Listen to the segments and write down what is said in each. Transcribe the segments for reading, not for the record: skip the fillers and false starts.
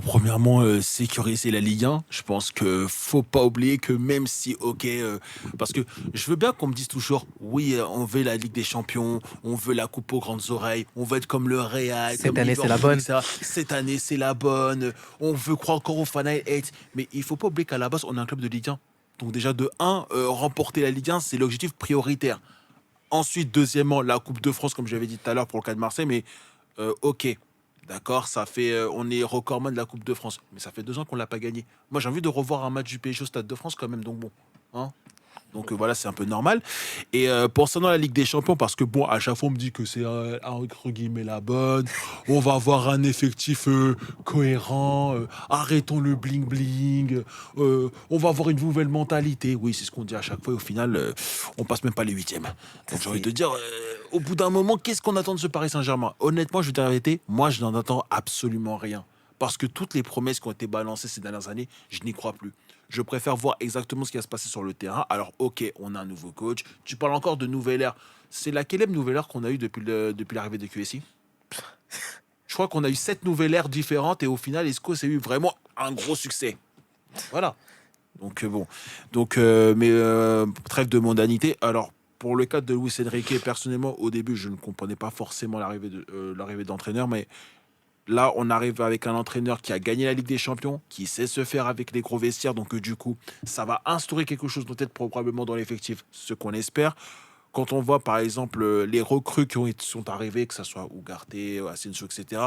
Premièrement, sécuriser la Ligue 1. Je pense que faut pas oublier que même si, ok, parce que je veux bien qu'on me dise toujours, oui, on veut la Ligue des Champions, on veut la coupe aux grandes oreilles, on veut être comme le Real, Cette comme année, c'est la Liverpool, bonne. etc. Cette année, c'est la bonne. On veut croire encore au Final 8. Mais il faut pas oublier qu'à la base, on est un club de Ligue 1. Donc déjà, de un, remporter la Ligue 1, c'est l'objectif prioritaire. Ensuite, deuxièmement, la Coupe de France, comme j'avais dit tout à l'heure pour le cas de Marseille, mais ok, d'accord, ça fait, on est recordman de la Coupe de France, mais ça fait 2 ans qu'on l'a pas gagné. Moi, j'ai envie de revoir un match du PSG au Stade de France quand même, donc bon, hein. Donc voilà, c'est un peu normal. Et concernant la Ligue des Champions, parce que bon, à chaque fois on me dit que c'est entre guillemets la bonne, on va avoir un effectif cohérent, arrêtons le bling bling, on va avoir une nouvelle mentalité. Oui, c'est ce qu'on dit à chaque fois. Et au final, on passe même pas les huitièmes. Donc j'ai envie de C'est- te dire, au bout d'un moment, qu'est-ce qu'on attend de ce Paris Saint-Germain? Honnêtement, je vais te dire la vérité, moi je n'en attends absolument rien. Parce que toutes les promesses qui ont été balancées ces dernières années, je n'y crois plus. Je préfère voir exactement ce qui va se passer sur le terrain. Alors, ok, on a un nouveau coach. Tu parles encore de nouvelle ère. C'est laquelle nouvelle ère qu'on a eue depuis l'arrivée de QSI? Je crois qu'on a eu 7 nouvelles ères différentes et au final, Isco, c'est eu vraiment un gros succès. Voilà. Donc, bon. Donc, mais trêve de mondanité. Alors, pour le cas de Luis Enrique, personnellement, au début, je ne comprenais pas forcément l'arrivée d'entraîneur, mais là, on arrive avec un entraîneur qui a gagné la Ligue des Champions, qui sait se faire avec les gros vestiaires. Donc, du coup, ça va instaurer quelque chose peut-être probablement dans l'effectif, ce qu'on espère. Quand on voit, par exemple, les recrues sont arrivés, que ce soit Ugarte, Asensio, etc.,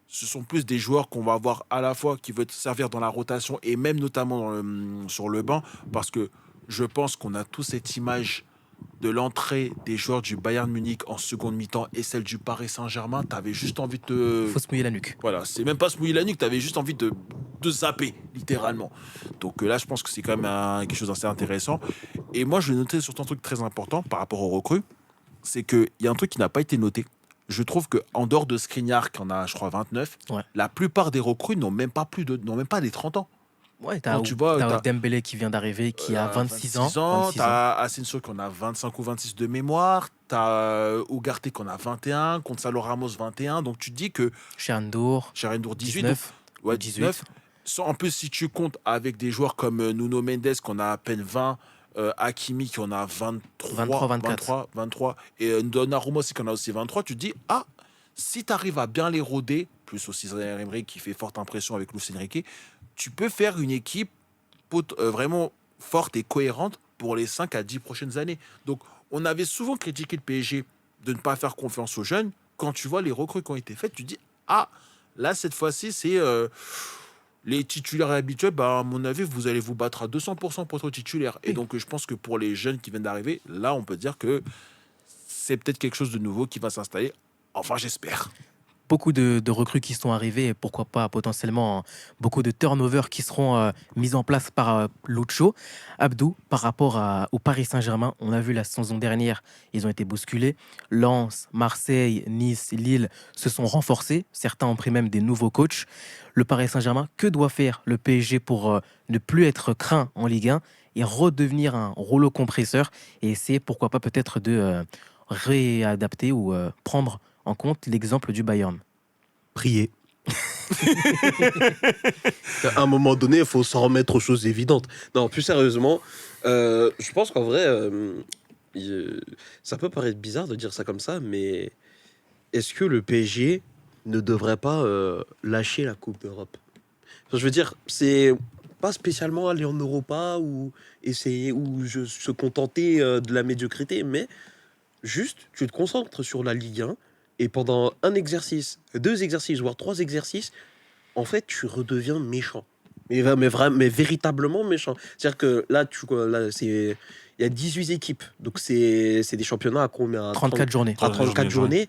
ce sont plus des joueurs qu'on va avoir à la fois qui veulent servir dans la rotation et même notamment sur le banc, parce que je pense qu'on a tous cette image de l'entrée des joueurs du Bayern Munich en seconde mi-temps et celle du Paris Saint-Germain. Tu avais juste envie de te... Faut se mouiller la nuque. Voilà, c'est même pas se mouiller la nuque, tu avais juste envie de zapper, littéralement. Donc là, je pense que c'est quand même quelque chose d'assez intéressant. Et moi, je vais noter surtout un truc très important par rapport aux recrues, c'est qu'il y a un truc qui n'a pas été noté. Je trouve que en dehors de Skriniar, qui en a, je crois, 29, Ouais. la plupart des recrues n'ont même pas les 30 ans. Ouais, Quand tu vois, t'as t'as Dembélé qui vient d'arriver, qui a 26 ans. 26 ans, 26 ans. t'as Asensio qui en a 25 ou 26 de mémoire, t'as Ugarte qui en a 21, Gonzalo Ramos 21, donc tu te dis que Chandour, Cherendour 18, donc 19 ou ouais, 19. 18. En plus, si tu comptes avec des joueurs comme Nuno Mendes qui en a à peine 20, Hakimi qui en a 23, 23, 24. 23, 23, et Donnarumma aussi qui en a aussi 23, tu te dis, ah, si tu arrives à bien les rôder, plus aussi Zaire Emery qui fait forte impression avec Luis Enrique, tu peux faire une équipe vraiment forte et cohérente pour les 5 à 10 prochaines années. Donc, on avait souvent critiqué le PSG de ne pas faire confiance aux jeunes. Quand tu vois les recrues qui ont été faites, tu dis, ah, là, cette fois-ci, c'est les titulaires habituels. Bah, à mon avis, vous allez vous battre à 200% pour être titulaire. Et Oui. donc, je pense que pour les jeunes qui viennent d'arriver, là, on peut dire que c'est peut-être quelque chose de nouveau qui va s'installer. Enfin, j'espère. Beaucoup de recrues qui sont arrivées et pourquoi pas potentiellement beaucoup de turnovers qui seront mis en place par Lucho. Abdou, par rapport au Paris Saint-Germain, on a vu la saison dernière, ils ont été bousculés. Lens, Marseille, Nice, Lille se sont renforcés. Certains ont pris même des nouveaux coachs. Le Paris Saint-Germain, que doit faire le PSG pour ne plus être craint en Ligue 1 et redevenir un rouleau compresseur et essayer pourquoi pas peut-être de réadapter ou prendre en compte l'exemple du Bayern. Prier. À un moment donné, il faut s'en remettre aux choses évidentes. Non, plus sérieusement, je pense qu'en vrai, ça peut paraître bizarre de dire ça comme ça, mais est-ce que le PSG ne devrait pas lâcher la Coupe d'Europe? Enfin, je veux dire, c'est pas spécialement aller en Europa ou essayer ou se contenter de la médiocrité, mais juste, tu te concentres sur la Ligue 1 et pendant un exercice, deux exercices, voire trois exercices, en fait, tu redeviens méchant. Mais véritablement méchant. C'est-à-dire que là, là il y a 18 équipes. Donc, c'est des championnats à combien? 34 journées. À 34 34 journées, journées.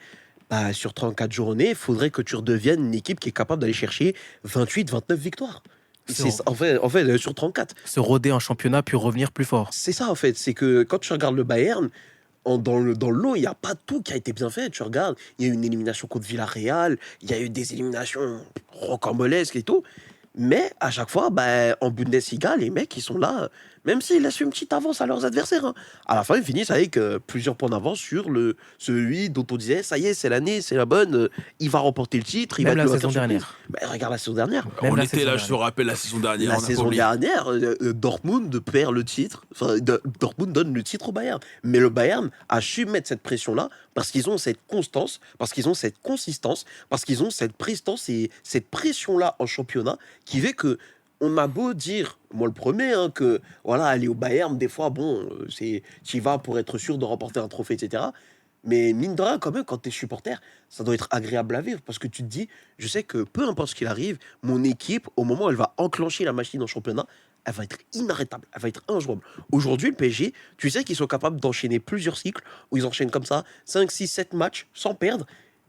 Bah, sur 34 journées, il faudrait que tu redeviennes une équipe qui est capable d'aller chercher 28, 29 victoires. Se, En fait, sur 34. se roder en championnat puis revenir plus fort. C'est ça, en fait. C'est que quand tu regardes le Bayern, dans le lot, il n'y a pas tout qui a été bien fait. Tu regardes, il y a eu une élimination contre Villarreal, il y a eu des éliminations rocambolesques et tout. Mais à chaque fois, en Bundesliga, les mecs, ils sont là, même s'ils laissent une petite avance à leurs adversaires, hein. À la fin, ils finissent avec plusieurs points d'avance sur celui dont on disait, ça y est, c'est l'année, c'est la bonne, il va remporter le titre, il va Même être la le saison vainqueur surprise. dernière. Regarde la saison dernière. Même On la était saison là, je te dernière. rappelle, la saison dernière. La on n'a pas saison oublié. dernière, Dortmund perd le titre. Enfin, Dortmund donne le titre au Bayern. Mais le Bayern a su mettre cette pression-là parce qu'ils ont cette constance, parce qu'ils ont cette consistance, parce qu'ils ont cette prestance et cette pression-là en championnat qui fait que on a beau dire, moi le premier, hein, que voilà, aller au Bayern, des fois, bon, tu y vas pour être sûr de remporter un trophée, etc. Mais mine de rien, quand même, quand tu es supporter, ça doit être agréable à vivre parce que tu te dis, je sais que peu importe ce qu'il arrive, mon équipe, au moment où elle va enclencher la machine en championnat, elle va être inarrêtable, elle va être injouable. Aujourd'hui, le PSG, tu sais qu'ils sont capables d'enchaîner plusieurs cycles où ils enchaînent comme ça 5, 6, 7 matchs sans perdre.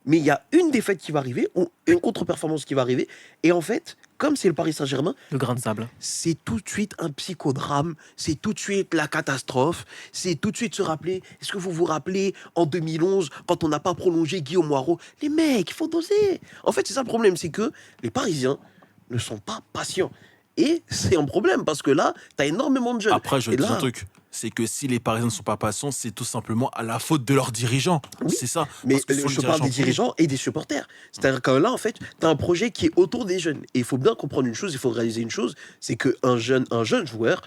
Mais il y a une défaite qui va arriver, ou une contre-performance qui va arriver. Et en fait, comme c'est le Paris Saint-Germain, Le grain de sable. c'est tout de suite un psychodrame, c'est tout de suite la catastrophe, c'est tout de suite se rappeler. Est-ce que vous vous rappelez en 2011 quand on n'a pas prolongé Guillaume Moirot? Les mecs, il faut doser. En fait, c'est ça le problème, c'est que les Parisiens ne sont pas patients. Et c'est un problème parce que là, tu as énormément de jeunes. Après, je Et vais te dire un là, truc. C'est que si les Parisiens ne sont pas patients, c'est tout simplement à la faute de leurs dirigeants. Oui, C'est ça. mais Parce que ce sont je les parle des pourris. dirigeants et des supporters. C'est-à-dire que là, en fait, tu as un projet qui est autour des jeunes. Et il faut bien comprendre une chose, il faut réaliser une chose, c'est qu'un jeune joueur,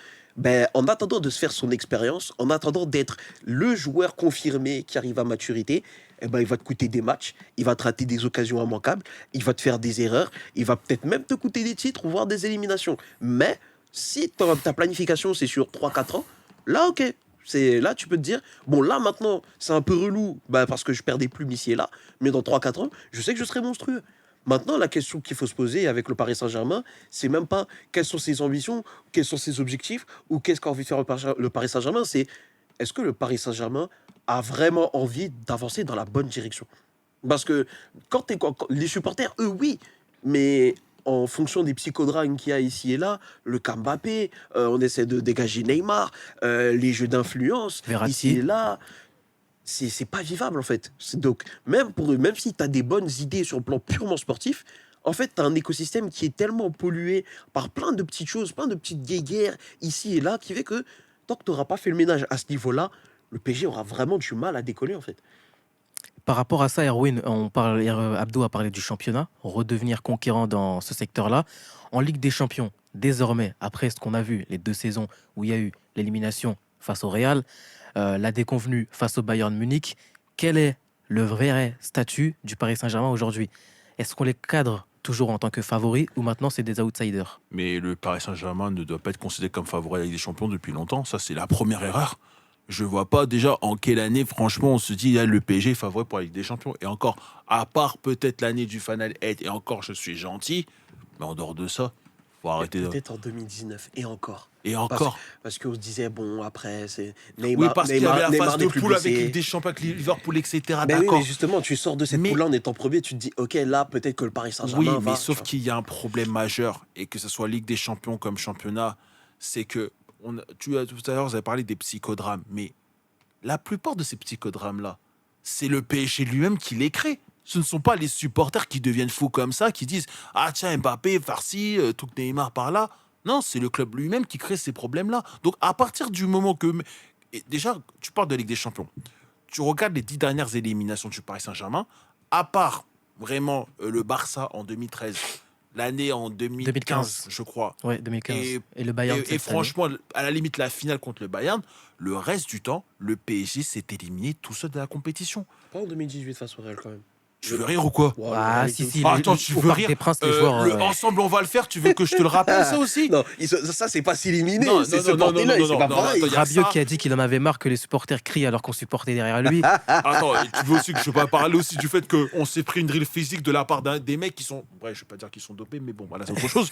en attendant de se faire son expérience, en attendant d'être le joueur confirmé qui arrive à maturité, il va te coûter des matchs, il va te rater des occasions immanquables, il va te faire des erreurs, il va peut-être même te coûter des titres, voire des éliminations. Mais si ta planification, c'est sur 3 4 ans, là, ok. Là, tu peux te dire, bon, là, maintenant, c'est un peu relou, parce que je perds des plumes ici et là, mais dans 3 4 ans, je sais que je serai monstrueux. Maintenant, la question qu'il faut se poser avec le Paris Saint-Germain, c'est même pas quelles sont ses ambitions, quels sont ses objectifs, ou qu'est-ce qu'a envie de faire le Paris Saint-Germain, c'est est-ce que le Paris Saint-Germain a vraiment envie d'avancer dans la bonne direction? Parce que les supporters, eux, oui, mais en fonction des psychodrames qu'il y a ici et là, le cas Mbappé, on essaie de dégager Neymar, les jeux d'influence, Verratti. ici et là, c'est pas vivable en fait. Donc, même si tu as des bonnes idées sur le plan purement sportif, en fait, tu as un écosystème qui est tellement pollué par plein de petites choses, plein de petites guéguerres ici et là, qui fait que tant que tu n'auras pas fait le ménage à ce niveau-là, le PSG aura vraiment du mal à décoller en fait. Par rapport à ça, Erwin, Abdo a parlé du championnat, redevenir conquérant dans ce secteur-là. En Ligue des Champions, désormais, après ce qu'on a vu, les 2 saisons où il y a eu l'élimination face au Real, la déconvenue face au Bayern Munich, quel est le vrai statut du Paris Saint-Germain aujourd'hui? Est-ce qu'on les cadre toujours en tant que favoris ou maintenant c'est des outsiders? Mais le Paris Saint-Germain ne doit pas être considéré comme favori à la Ligue des Champions depuis longtemps. Ça, c'est la première erreur. Je vois pas déjà en quelle année, franchement, on se dit là, le PSG est favori pour la Ligue des Champions. Et encore, à part peut-être l'année du Final 8, et encore, je suis gentil, mais en dehors de ça, faut arrêter. Peut-être en 2019 et encore. Et Parce, encore. parce qu'on se disait, bon, après, c'est Oui, Neymar. parce qu'il y avait la Neymar phase n'est de plus poule avec blessé. Ligue des Champions, avec Liverpool, etc. Ben oui, D'accord. mais justement, tu sors de cette Mais- poule-là en étant premier, tu te dis, ok, là, peut-être que le Paris Saint-Germain Oui, va. mais tu sauf vois. qu'il y a un problème majeur, et que ce soit Ligue des Champions comme championnat, c'est que, tout à l'heure, vous avez parlé des psychodrames, mais la plupart de ces psychodrames-là, c'est le PSG lui-même qui les crée. Ce ne sont pas les supporters qui deviennent fous comme ça, qui disent « Ah tiens, Mbappé, farci, tout Neymar par là ». Non, c'est le club lui-même qui crée ces problèmes-là. Donc à partir du moment que... et déjà, tu parles de Ligue des Champions. Tu regardes les 10 dernières éliminations du Paris Saint-Germain, à part vraiment le Barça en 2013, l'année en 2015, 2015. je crois, Ouais, 2015. Et- Et le Bayern. et cette année. franchement, à la limite, la finale contre le Bayern, le reste du temps, le PSG s'est éliminé tout seul de la compétition. Pas en 2018 face au Real quand même. Tu veux rire ou quoi? Wow, Ah, le si, Real, si. Ah, attends, tu au veux Parc rire des Princes, les joueurs. Ensemble, on va le faire. Tu veux que je te le rappelle, ça aussi? Non, ça, c'est pas s'éliminer, Non, c'est non, se non, porter non, l'œil, non, c'est non, pas non, pareil. attends, y a Rabiot ça. qui a dit qu'il en avait marre que les supporters crient alors qu'on supportait derrière lui. Attends, et tu veux aussi que je peux parler aussi du fait qu'on s'est pris une drill physique de la part des mecs qui sont... Bref, je vais pas dire qu'ils sont dopés, mais bon, voilà, c'est autre chose.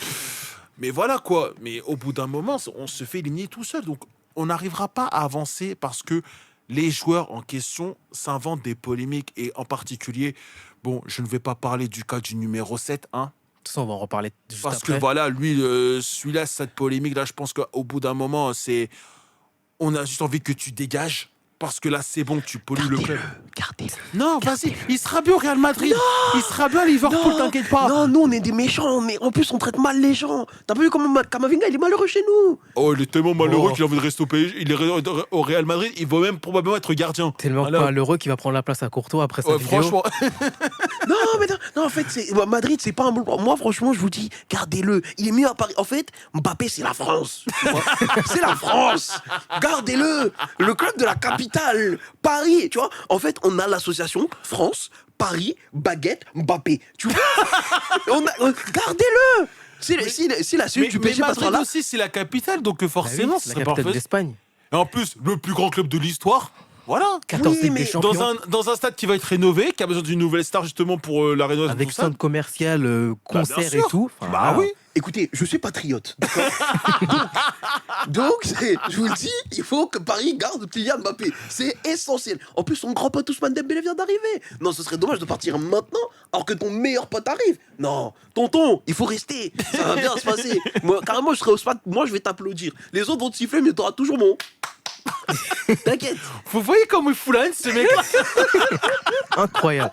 Mais voilà, quoi. Mais au bout d'un moment, on se fait éliminer tout seul. Donc, on n'arrivera pas à avancer parce que les joueurs en question s'inventent des polémiques. Et en particulier, bon, je ne vais pas parler du cas du numéro 7, hein. De toute façon, on va en reparler juste Parce après. que voilà, lui, celui-là, cette polémique-là, je pense qu'au bout d'un moment, c'est... On a juste envie que tu dégages. Parce que là, c'est bon, tu pollues le club. Gardez-le. Non, vas-y, il sera bien au Real Madrid. Il sera bien à Liverpool, t'inquiète pas. Non, nous on est des méchants, mais en plus on traite mal les gens. T'as pas vu comment Kamavinga il est malheureux chez nous? Oh, il est tellement malheureux Oh. qu'il a envie de rester au PSG. Il est au Real Madrid, il va même probablement être gardien. Tellement Alors, malheureux qu'il va prendre la place à Courtois après sa ouais, vidéo. franchement, Non, mais non, en fait, Madrid, c'est pas un bon. Moi, franchement, je vous dis, gardez-le. Il est mieux à Paris. En fait, Mbappé, c'est la France. Tu vois. C'est la France. Gardez-le. Le club de la capitale. Paris, tu vois. En fait, on a l'association France, Paris, Baguette, Mbappé. Tu vois. Gardez-le. Si la suite du mais PSG passera Madrid là. aussi, c'est la capitale, donc forcément, Bah oui, ce la serait capitale parfait. d'Espagne. Et en plus, le plus grand club de l'histoire, voilà. 14 Oui, Ligue mais des Champions. Dans un stade qui va être rénové, qui a besoin d'une nouvelle star justement pour la rénovation Avec de tout ça. centre commercial, Bah, concert bien et sûr. tout. Enfin, Bah voilà. oui. Écoutez, je suis patriote, d'accord. donc, je vous le dis, il faut que Paris garde Kylian Mbappé. C'est essentiel. En plus, son grand pote Ousmane Dembélé vient d'arriver. Non, ce serait dommage de partir maintenant alors que ton meilleur pote arrive. Non, tonton, il faut rester. Ça va bien se passer. Moi, carrément, je serai Ousmane. Moi, je vais t'applaudir. Les autres vont te siffler, mais tu auras toujours mon. T'inquiète. Vous voyez comment il fout la haine, ce mec. Incroyable.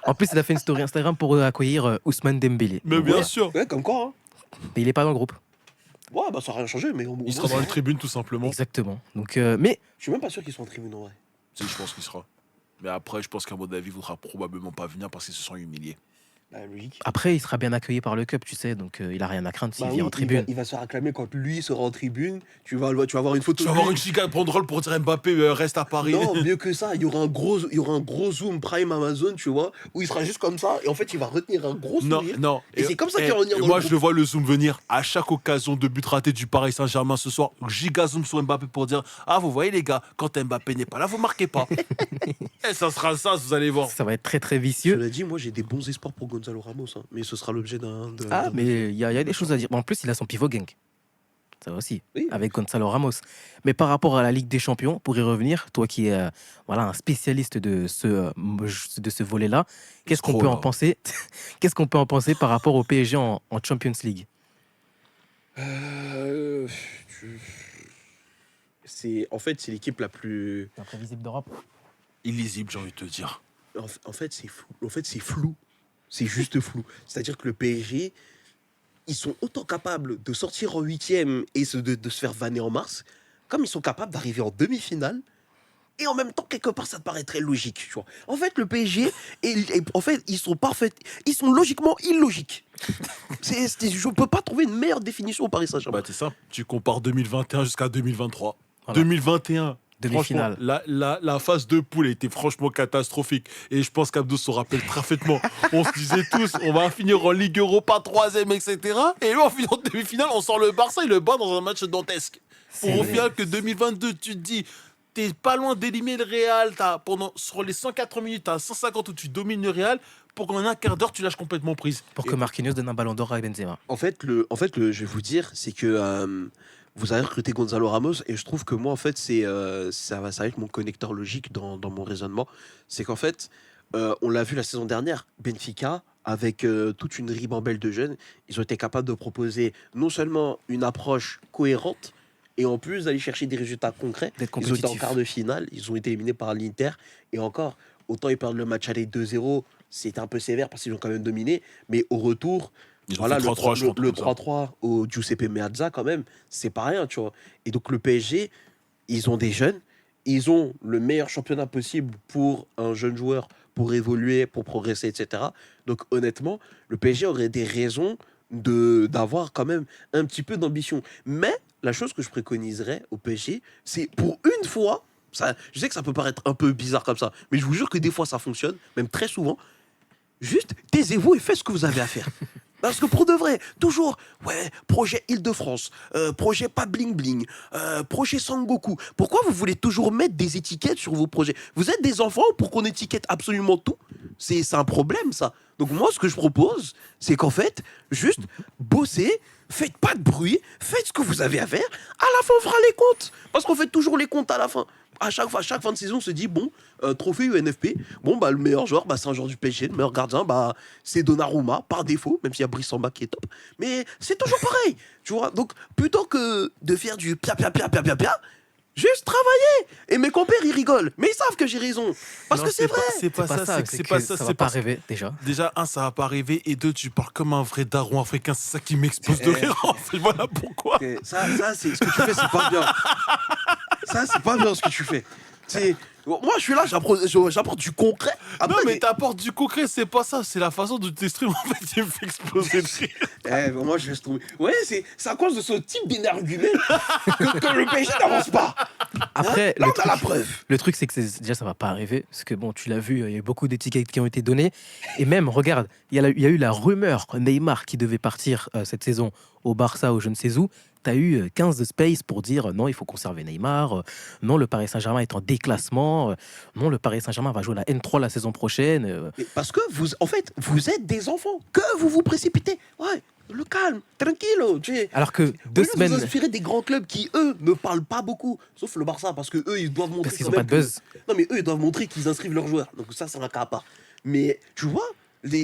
En plus, il a fait une story Instagram pour accueillir Ousmane Dembélé. Mais Donc, bien ouais. sûr. Ouais, comme quoi. Hein. Mais il n'est pas dans le groupe. Ouais, bah ça n'a rien changé, mais Il sera dans les tribunes, tout simplement. Exactement. Donc, mais Je suis même pas sûr qu'ils soient en tribune en vrai. Si, je pense qu'il sera. Mais après, je pense qu'à mon avis, il voudra probablement pas venir parce qu'ils se sont humiliés. Bah, logique. après, il sera bien accueilli par le club, tu sais. Donc, il a rien à craindre s'il Bah vient oui, en tribune. il va se faire acclamer quand lui sera en tribune. Tu vas avoir une photo Tu de vas lui. avoir une giga banderole pour dire Mbappé reste à Paris. Non, mieux que ça, il y aura un gros zoom Prime Amazon, tu vois, où il sera juste comme ça, et en fait, il va retenir un gros Non, sourire. non. Et c'est comme ça qu'il va revenir dans moi, le je groupe. le vois le zoom venir à chaque occasion de but raté du Paris Saint-Germain ce soir. Giga zoom sur Mbappé pour dire ah, vous voyez les gars, quand Mbappé n'est pas là, vous marquez pas. Et ça sera ça, vous allez voir. Ça va être très, très Je vicieux. l'ai dit, moi j'ai des bons espoirs pour Gonzalo Ramos, hein, mais ce sera l'objet d'un. Ah, mais il y a des choses à dire. En plus, il a son pivot gang. Ça aussi, Oui. avec Gonzalo Ramos. Mais par rapport à la Ligue des Champions, pour y revenir, toi qui es voilà, un spécialiste de ce volet-là, qu'est-ce qu'on Trop, peut en là. penser Qu'est-ce qu'on peut en penser par rapport au PSG en Champions League? En fait, c'est l'équipe la plus. Imprévisible d'Europe. Illisible, j'ai envie de te dire. En fait, c'est flou. En fait, c'est flou. C'est juste flou. C'est-à-dire que le PSG, ils sont autant capables de sortir en huitième et de se faire vanner en mars, comme ils sont capables d'arriver en demi-finale. Et en même temps, quelque part, ça te paraît très logique. Tu vois. En fait, le PSG, en fait, ils sont parfaits. Ils sont logiquement illogiques. Je ne peux pas trouver une meilleure définition au Paris Saint-Germain. Bah, c'est simple. Tu compares 2021 jusqu'à 2023. Voilà. 2021. Demi-finale. Franchement, la phase de poule était franchement catastrophique. Et je pense qu'Abdou se rappelle parfaitement. On se disait tous, on va finir en Ligue Europa 3ème, etc. Et là, en finant en demi-finale, on sort le Barça et le bat dans un match dantesque. Pour au final que 2022, tu te dis, t'es pas loin d'éliminer le Real. Sur les 104 minutes, t'as 150 où tu domines le Real. Pour qu'en un quart d'heure, tu lâches complètement prise. Pour que Marquinhos donne un ballon d'or à Benzema. En fait, je vais vous dire, c'est que vous avez recruté Gonzalo Ramos et je trouve que moi, en fait, ça va être mon connecteur logique dans mon raisonnement. C'est qu'en fait, on l'a vu la saison dernière, Benfica, avec toute une ribambelle de jeunes, ils ont été capables de proposer non seulement une approche cohérente, et en plus d'aller chercher des résultats concrets. D'être Ils ont été en compétitif. quart de finale, ils ont été éliminés par l'Inter, et encore, autant ils perdent le match aller 2-0, c'était un peu sévère parce qu'ils ont quand même dominé, mais au retour, Ils ont voilà, fait 3-3, je crois. le comme ça. 3-3 au Giuseppe Meazza, quand même, c'est pas rien, tu vois. Et donc, le PSG, ils ont des jeunes, ils ont le meilleur championnat possible pour un jeune joueur, pour évoluer, pour progresser, etc. Donc, honnêtement, le PSG aurait des raisons d'avoir quand même un petit peu d'ambition. Mais la chose que je préconiserais au PSG, c'est pour une fois, je sais que ça peut paraître un peu bizarre comme ça, mais je vous jure que des fois ça fonctionne, même très souvent. Juste taisez-vous et faites ce que vous avez à faire. Parce que pour de vrai, toujours, ouais, projet Île-de-France, projet pas bling bling, projet Sangoku. Pourquoi vous voulez toujours mettre des étiquettes sur vos projets? Vous êtes des enfants pour qu'on étiquette absolument tout? C'est un problème, ça. Donc moi, ce que je propose, c'est qu'en fait, juste bossez, faites pas de bruit, faites ce que vous avez à faire. À la fin, on fera les comptes. Parce qu'on fait toujours les comptes à la fin. À chaque fin de saison, on se dit, bon, trophée UNFP, bon, bah, le meilleur joueur, bah, c'est un joueur du PSG, le meilleur gardien, bah, c'est Donnarumma, par défaut, même s'il y a Brissamba qui est top. Mais c'est toujours pareil, tu vois. Donc, plutôt que de faire du pia, Juste travailler. Et mes compères, ils rigolent. Mais ils savent que j'ai raison. Parce Non, que c'est vrai. C'est pas ça, c'est que c'est pas ça. Ça C'est va pas pas ça. arriver, déjà. Déjà, un, ça va pas arriver. Et deux, tu parles comme un vrai daron africain. C'est ça qui m'expose de rire, en fait. Voilà pourquoi. Ça, c'est ce que tu fais, c'est pas bien. Ça, c'est pas bien ce que tu fais. Moi, je suis là, j'apporte du concret. Après, Non, mais t'apportes du concret, c'est pas ça. C'est la façon dont tu t'exprimes, en fait, qui me fait exploser de rire. moi, je vais se trouver. Ouais, c'est à cause de ce type d'énergumène que le PSG n'avance pas. Après, Là, on a la preuve. le truc, c'est que déjà, ça va pas arriver. Parce que, bon, tu l'as vu, il y a eu beaucoup d'étiquettes qui ont été données. Et même, regarde, il y a eu la rumeur Neymar qui devait partir cette saison au Barça ou je ne sais où. Tu as eu 15 de space pour dire non, il faut conserver Neymar. Non, le Paris Saint-Germain est en déclassement. Non, le Paris Saint-Germain va jouer la N3 la saison prochaine. Mais parce que en fait, vous êtes des enfants. Que vous vous précipitez. Ouais, le calme, tranquillo. Alors que Au deux lieu de semaines. vous inspirer des grands clubs qui, eux, ne parlent pas beaucoup. Sauf le Barça, parce que eux, ils doivent montrer. Parce qu'ils quand n'ont pas même de buzz. Non, mais eux, ils doivent montrer qu'ils inscrivent leurs joueurs. Donc ça, c'est un cas à part. Mais tu vois,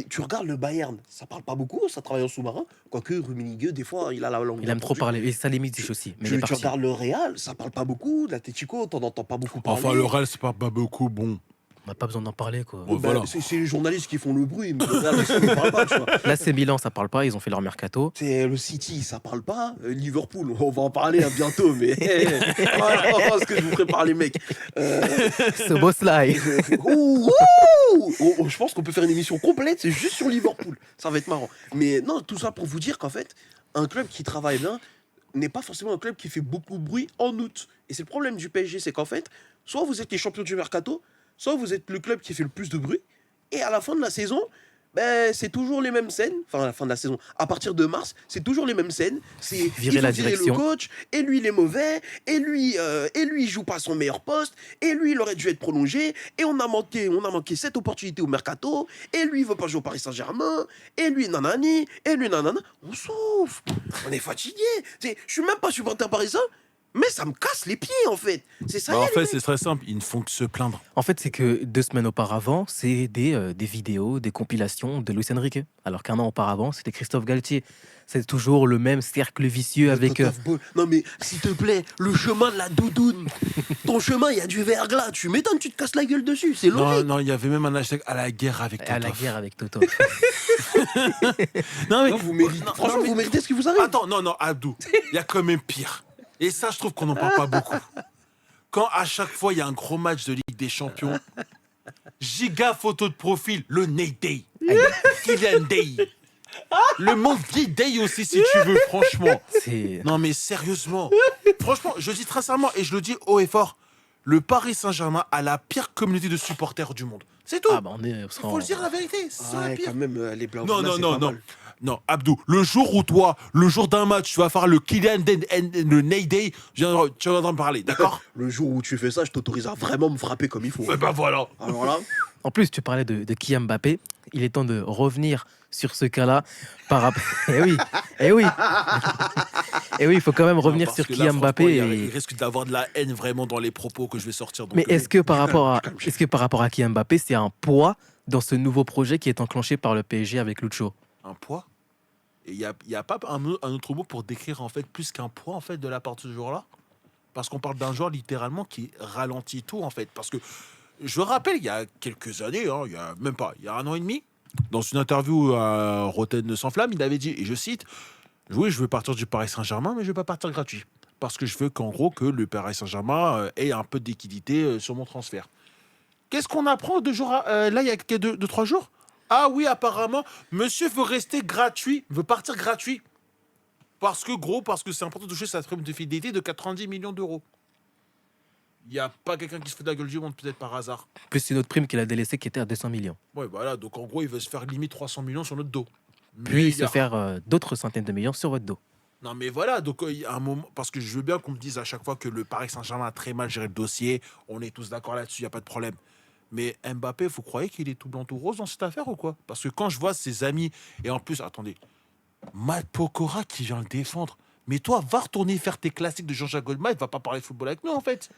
tu regardes le Bayern, ça parle pas beaucoup, ça travaille en sous-marin. Quoique Rummenigge, des fois, il a la langue. Il aime trop parler. Et ça limite aussi. Mais il est Tu parti. regardes le Real, ça parle pas beaucoup. L'Atletico, t'en entends pas beaucoup parler. Enfin, le Real, c'est pas beaucoup. Bon. On n'a pas besoin d'en parler, quoi. Bon, voilà. C'est les journalistes qui font le bruit, mais le Real, ça ne parle pas, tu vois. Là, c'est Milan, ça parle pas. Ils ont fait leur mercato. C'est le City, ça parle pas. Liverpool, on va en parler bientôt, mais ce que je vous prépare, les mecs. Ce boss là. Je pense qu'on peut faire une émission complète, c'est juste sur Liverpool. Ça va être marrant. Mais non, tout ça pour vous dire qu'en fait, un club qui travaille bien n'est pas forcément un club qui fait beaucoup de bruit en août. Et c'est le problème du PSG, c'est qu'en fait, soit vous êtes les champions du mercato, soit vous êtes le club qui fait le plus de bruit. Et à la fin de la saison, c'est toujours les mêmes scènes. Enfin, à la fin de la saison, à partir de mars, c'est toujours les mêmes scènes. C'est Virer la le direction. coach, et lui il est mauvais, et lui il joue pas à son meilleur poste, et lui il aurait dû être prolongé, et on a manqué cette opportunité au mercato, et lui il veut pas jouer au Paris Saint-Germain, et lui nanani, et lui nanana. On souffre, on est fatigué. Je suis même pas supporter parisien, mais ça me casse les pieds en fait. C'est ça. Bah, y en est, les fait, mecs. c'est très simple. Ils ne font que se plaindre. En fait, c'est que 2 semaines auparavant, c'est des vidéos, des compilations de Luis Enrique. Alors qu'un an auparavant, c'était Christophe Galtier. C'est toujours le même cercle vicieux avec. Non mais s'il te plaît, le chemin de la doudoune. Ton chemin, il y a du verglas. Tu m'étonnes, tu te casses la gueule dessus. C'est Non, logique. non, il y avait même un hashtag à la guerre avec À la Totof. guerre avec Toto. Non, mais. Non, vous méritez, non, franchement, non, mais- vous méritez ce qui vous arrive. Attends, non, Abdou. Il y a quand même pire. Et ça, je trouve qu'on n'en parle pas beaucoup. Quand à chaque fois, il y a un gros match de Ligue des Champions, giga photo de profil, le Ney Day. Kylian Day. Le Monkey Day aussi, si tu veux, franchement. C'est. Non, mais sérieusement. Franchement, je dis très sincèrement, et je le dis haut et fort, le Paris Saint-Germain a la pire communauté de supporters du monde. C'est tout. Ah bah on est. Il faut le dire la vérité. C'est la Ouais, pire. quand même, les blancs. Non, non, non, non. Non, Abdou, le jour où toi, le jour d'un match, tu vas faire le Kylian Day, le Ney Day, tu vas en parler, d'accord? Le jour où tu fais ça, je t'autorise à vraiment me frapper comme il faut. Eh ben voilà. Alors là, En plus, tu parlais de Kylian Mbappé. Il est temps de revenir sur ce cas-là par rapport. Eh oui, eh oui. Eh oui, il faut quand même revenir Non, parce sur que là, Kylian franchement, Mbappé. il risque d'avoir de la haine vraiment dans les propos que je vais sortir. Donc, Mais est-ce que par calme, rapport à, du calme, est-ce que par rapport à Kylian Mbappé, c'est un poids dans ce nouveau projet qui est enclenché par le PSG avec Lucho? un poids? Et il y a pas un autre mot pour décrire en fait plus qu'un poids en fait de la part de ce joueur-là? Parce qu'on parle d'un joueur littéralement qui ralentit tout en fait. Parce que je me rappelle il y a quelques années, il y a même pas, il y a 1 an et demi, dans une interview à Rotten sans flamme, il avait dit, et je cite, oui, je veux partir du Paris Saint-Germain, mais je ne veux pas partir gratuit. Parce que je veux qu'en gros, que le Paris Saint-Germain ait un peu d'équité sur mon transfert. Qu'est-ce qu'on apprend là, il y a 3 jours? Ah oui, apparemment, monsieur veut rester gratuit, veut partir gratuit. Parce que c'est important de toucher sa prime de fidélité de 90 millions d'euros. Il n'y a pas quelqu'un qui se fait de la gueule du monde, peut-être par hasard. Plus c'est notre prime qu'il a délaissée qui était à 200 millions. Ouais, voilà, donc en gros, il veut se faire limite 300 millions sur notre dos. Puis il y se a- faire d'autres centaines de millions sur votre dos. Non, mais voilà, donc il y a un moment, parce que je veux bien qu'on me dise à chaque fois que le Paris Saint-Germain a très mal géré le dossier, on est tous d'accord là-dessus, il n'y a pas de problème. Mais Mbappé, vous croyez qu'il est tout blanc tout rose dans cette affaire ou quoi? Parce que quand je vois ses amis, et en plus, attendez, Matt Pokora qui vient le défendre. Mais toi, va retourner faire tes classiques de Jean-Jacques Goldman, va pas parler de football avec nous en fait.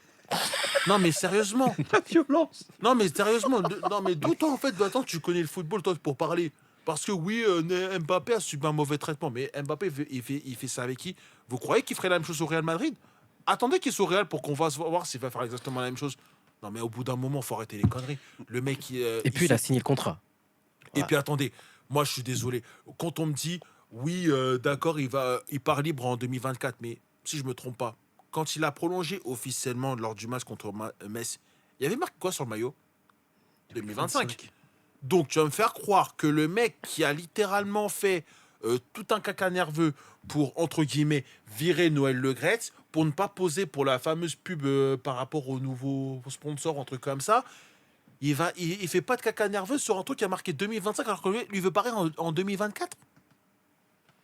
Non mais sérieusement. la violence. Non mais sérieusement. Non mais d'où toi en fait, attends, tu connais le football toi pour parler. Parce que oui, Mbappé a subi un mauvais traitement, mais Mbappé il fait ça avec qui? Vous croyez qu'il ferait la même chose au Real Madrid? Attendez qu'il soit au Real pour qu'on va voir s'il va faire exactement la même chose. Non, mais au bout d'un moment, faut arrêter les conneries. Le mec, Et puis, il a signé le contrat. Et puis attendez, moi je suis désolé. Quand on me dit, oui, d'accord, il part libre en 2024, mais si je me trompe pas, quand il a prolongé officiellement lors du match contre Metz, il y avait marqué quoi sur le maillot? 2025. Donc tu vas me faire croire que le mec qui a littéralement fait tout un caca nerveux pour, entre guillemets, virer Noël Le Graët, pour ne pas poser pour la fameuse pub par rapport aux nouveaux sponsors, un truc comme ça, il fait pas de caca nerveux sur un truc qui a marqué 2025 alors que lui veut parer en 2024.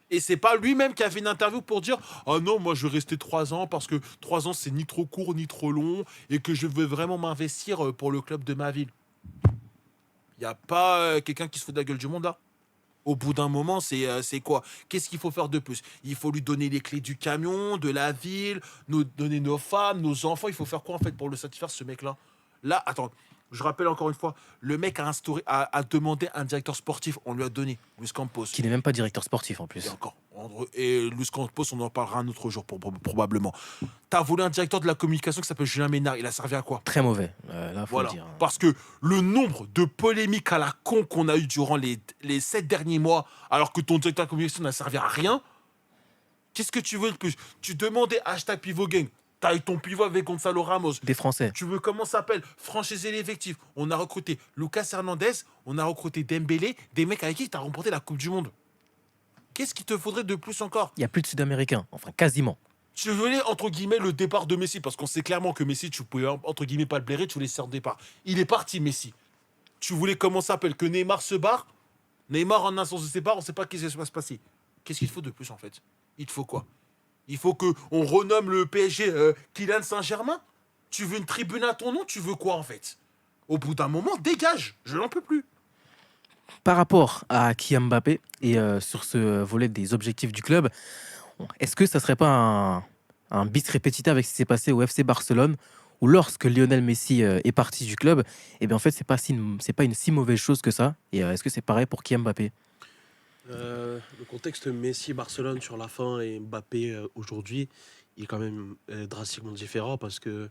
Et c'est pas lui-même qui a fait une interview pour dire ah non, moi je vais rester 3 ans parce que 3 ans c'est ni trop court ni trop long et que je veux vraiment m'investir pour le club de ma ville. Il y a pas quelqu'un qui se fout de la gueule du monde là. Au bout d'un moment, c'est quoi? Qu'est-ce qu'il faut faire de plus? Il faut lui donner les clés du camion, de la ville, nous donner nos femmes, nos enfants. Il faut faire quoi en fait pour le satisfaire ce mec-là? Là, attends, je rappelle encore une fois, le mec a demandé un directeur sportif, on lui a donné, Luis Campos. Qui n'est même pas directeur sportif en Et plus. encore. Et Luis Campos, on en parlera un autre jour probablement. T'as voulu un directeur de la communication qui s'appelle Julien Ménard, il a servi à quoi? Très mauvais. Là, faut Voilà. le dire. Parce que le nombre de polémiques à la con qu'on a eu durant les 7 derniers mois, alors que ton directeur de communication n'a servi à rien, qu'est-ce que tu veux de plus? Tu demandais hashtag pivot gang. T'as eu ton pivot avec Gonzalo Ramos. Des Français. Tu veux comment ça s'appelle? Franchiser l'effectif. On a recruté Lucas Hernandez, on a recruté Dembélé, des mecs avec qui t'as remporté la Coupe du Monde. Qu'est-ce qu'il te faudrait de plus encore? Il n'y a plus de Sud-Américains. Enfin, quasiment. Tu voulais, entre guillemets, le départ de Messi, parce qu'on sait clairement que Messi, tu pouvais, entre guillemets, pas le blairer, tu voulais faire le départ. Il est parti, Messi. Tu voulais, comment ça s'appelle, que Neymar se barre? Neymar, en un sens de se barre, on ne sait pas qu'est-ce qui va se passer. Qu'est-ce qu'il te faut de plus, en fait? Il te faut quoi? Il faut qu'on renomme le PSG Kylian Saint-Germain? Tu veux une tribune à ton nom? Tu veux quoi, en fait? Au bout d'un moment, dégage. Je n'en peux plus. Par rapport à Kylian Mbappé et sur ce volet des objectifs du club, est-ce que ça serait pas un bis repetita avec ce qui s'est passé au FC Barcelone, où lorsque Lionel Messi est parti du club, eh bien en fait c'est pas une si mauvaise chose que ça. Et est-ce que c'est pareil pour Kylian Mbappé? Le contexte Messi-Barcelone sur la fin et Mbappé aujourd'hui, il est quand même drastiquement différent parce que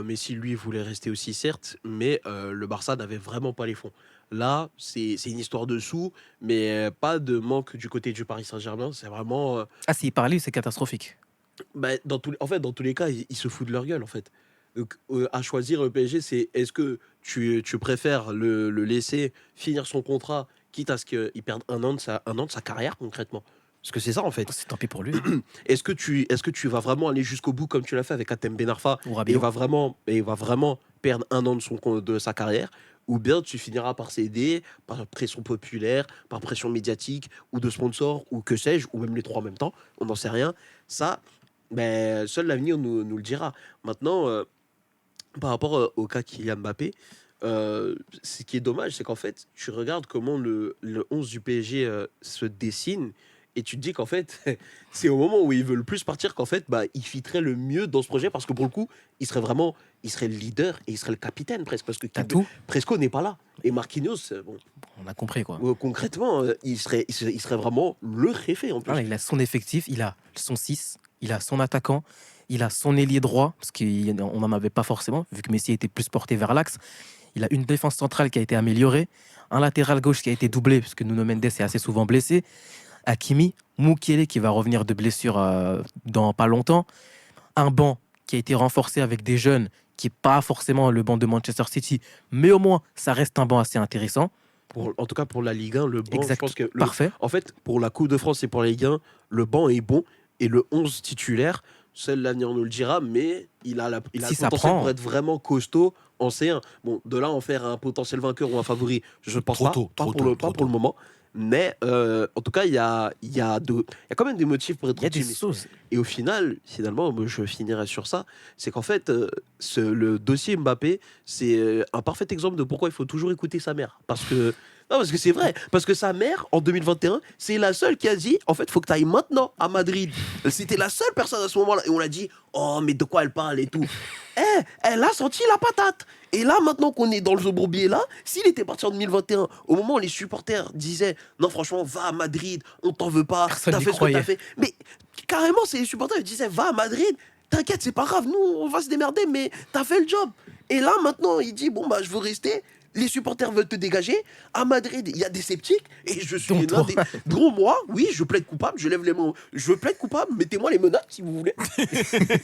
Messi, lui, voulait rester aussi, certes, mais le Barça n'avait vraiment pas les fonds. Là, c'est une histoire de sous, mais pas de manque du côté du Paris Saint-Germain. C'est vraiment. Ah, s'il parlait, c'est catastrophique. En fait, dans tous les cas, ils se foutent de leur gueule, en fait. Donc, à choisir le PSG, c'est est-ce que tu préfères le laisser finir son contrat, quitte à ce qu'il perde un an de sa carrière, concrètement? Parce que c'est ça, en fait. C'est tant pis pour lui. Est-ce que tu vas vraiment aller jusqu'au bout comme tu l'as fait avec Hatem Ben Arfa Ou et Rabiot. il va vraiment perdre un an de sa carrière, ou bien tu finiras par céder par pression populaire, par pression médiatique ou de sponsors ou que sais-je, ou même les trois en même temps, on n'en sait rien. Ça, seul l'avenir nous le dira. Maintenant, par rapport au cas Kylian Mbappé, ce qui est dommage, c'est qu'en fait, tu regardes comment le 11 du PSG se dessine. Et tu te dis qu'en fait, c'est au moment où il veut le plus partir qu'en fait, il fitterait le mieux dans ce projet parce que pour le coup, il serait le leader et il serait le capitaine presque parce que T'as tout. Presco n'est pas là. Et Marquinhos, bon, On a compris quoi. concrètement, il serait vraiment le réfé en plus. Voilà, il a son effectif, il a son 6, il a son attaquant, il a son ailier droit, parce qu'on n'en avait pas forcément, vu que Messi était plus porté vers l'axe. Il a une défense centrale qui a été améliorée, un latéral gauche qui a été doublé, parce que Nuno Mendes est assez souvent blessé, Hakimi, Mukiele qui va revenir de blessure dans pas longtemps, un banc qui a été renforcé avec des jeunes, qui n'est pas forcément le banc de Manchester City, mais au moins ça reste un banc assez intéressant. En tout cas, pour la Ligue 1, le banc, Exact. je pense que Parfait. en fait, pour la Coupe de France et pour la Ligue 1, le banc est bon et le 11 titulaire, seul l'avenir nous le dira, mais il a Si le ça potentiel prend. pour être vraiment costaud en C1. Bon, de là en faire un potentiel vainqueur ou un favori, je pense Trop pas, tôt, pas trop pour tôt, le trop pas pour le moment. Mais il tout cas, il y a quand même des motifs pour être Il y a des optimiste. sauces. Et au final, finalement, moi, je finirai sur ça, c'est qu'en fait, le dossier Mbappé, c'est un parfait exemple de pourquoi il faut toujours écouter sa mère. Parce que c'est vrai. Parce que sa mère, en 2021, c'est la seule qui a dit, en fait, il faut que tu ailles maintenant à Madrid. C'était la seule personne à ce moment-là. Et on a dit, oh, mais de quoi elle parle et tout. Elle a senti la patate. Et là, maintenant qu'on est dans le bourbier là, s'il était parti en 2021, au moment où les supporters disaient, non, franchement, va à Madrid, on t'en veut pas, Personne t'as n'y fait ce que t'as croyait. fait. Mais carrément, c'est les supporters qui disaient, va à Madrid. t'inquiète, c'est pas grave, nous, on va se démerder, mais t'as fait le job. Et là, maintenant, il dit, bon, bah, je veux rester. Les supporters veulent te dégager. À Madrid, il y a des sceptiques. Et je suis Dont l'un toi. des. Dont moi, oui, je plaide coupable. Je lève les mains. Je plaide coupable. Mettez-moi les menottes si vous voulez.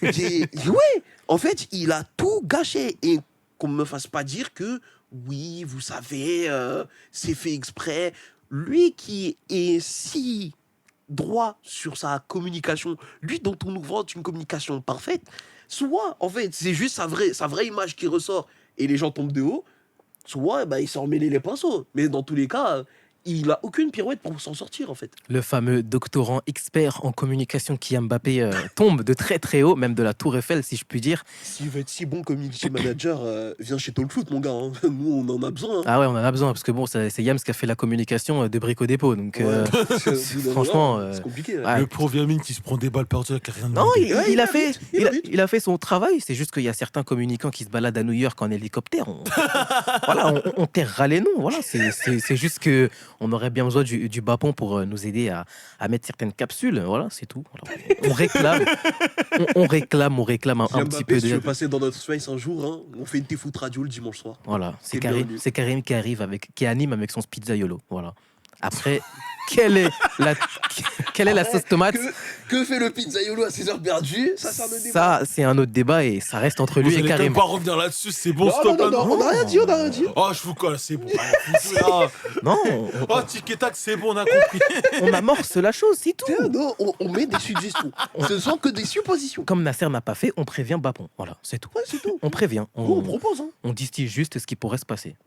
Ouais, en fait, il a tout gâché. Et qu'on me fasse pas dire que, oui, vous savez, c'est fait exprès. Lui qui est si droit sur sa communication, lui dont on nous vante une communication parfaite, soit, en fait, c'est juste sa vraie image qui ressort et les gens tombent de haut, soit bah, il s'est emmêlé les pinceaux. Mais dans tous les cas, il n'a aucune pirouette pour s'en sortir, en fait. Le fameux doctorant expert en communication Kylian Mbappé tombe de très très haut, même de la Tour Eiffel, si je puis dire. S'il veut être si bon community manager, viens chez Talk Foot, mon gars. Hein. Nous, on en a besoin. Hein. Ah ouais, on en a besoin, parce que bon, c'est Yams qui a fait la communication de Brico Dépôt. Donc, Ouais, parce que, au bout d'un franchement, moment, c'est compliqué. ouais. Le pauvre Yamine qui se prend des balles perdues avec rien de non, demandé. Ouais, il a il fait, invite, il invite. il a fait son travail. C'est juste qu'il y a certains communicants qui se baladent à New York en hélicoptère. Voilà, on terrera les noms. Voilà, c'est juste que on aurait bien besoin du bâton pour nous aider à mettre certaines capsules. Voilà, c'est tout. Voilà. On réclame, on réclame un Kylian petit Mbappé, peu si tu de. veux passer dans notre space un jour, hein, on fait une T-Foot radio le dimanche soir. Voilà, C'est bienvenu. C'est Karim qui arrive qui anime avec son pizzaiolo. Voilà. Après, quelle est la sauce tomate? Que fait le pizzaiolo à 6h perdues? Ça, c'est un autre débat. Ça, c'est un autre débat et ça reste entre Vous lui et allez quand même Karim. pas revenir là-dessus, c'est bon, Non, stop non, là. non, on n'a rien dit, on n'a rien dit. Oh, je vous colle, c'est bon. Allez, foutu, là. Non, Oh, tic et tac, c'est bon, on a compris. on amorce la chose, c'est tout. Tiens, non, on met des suggestions. Ce sont que des suppositions. Comme Nasser n'a pas fait, on prévient Bapon. Voilà, c'est tout. Ouais, c'est tout. On prévient. Nous, on propose. Hein. On distille juste ce qui pourrait se passer.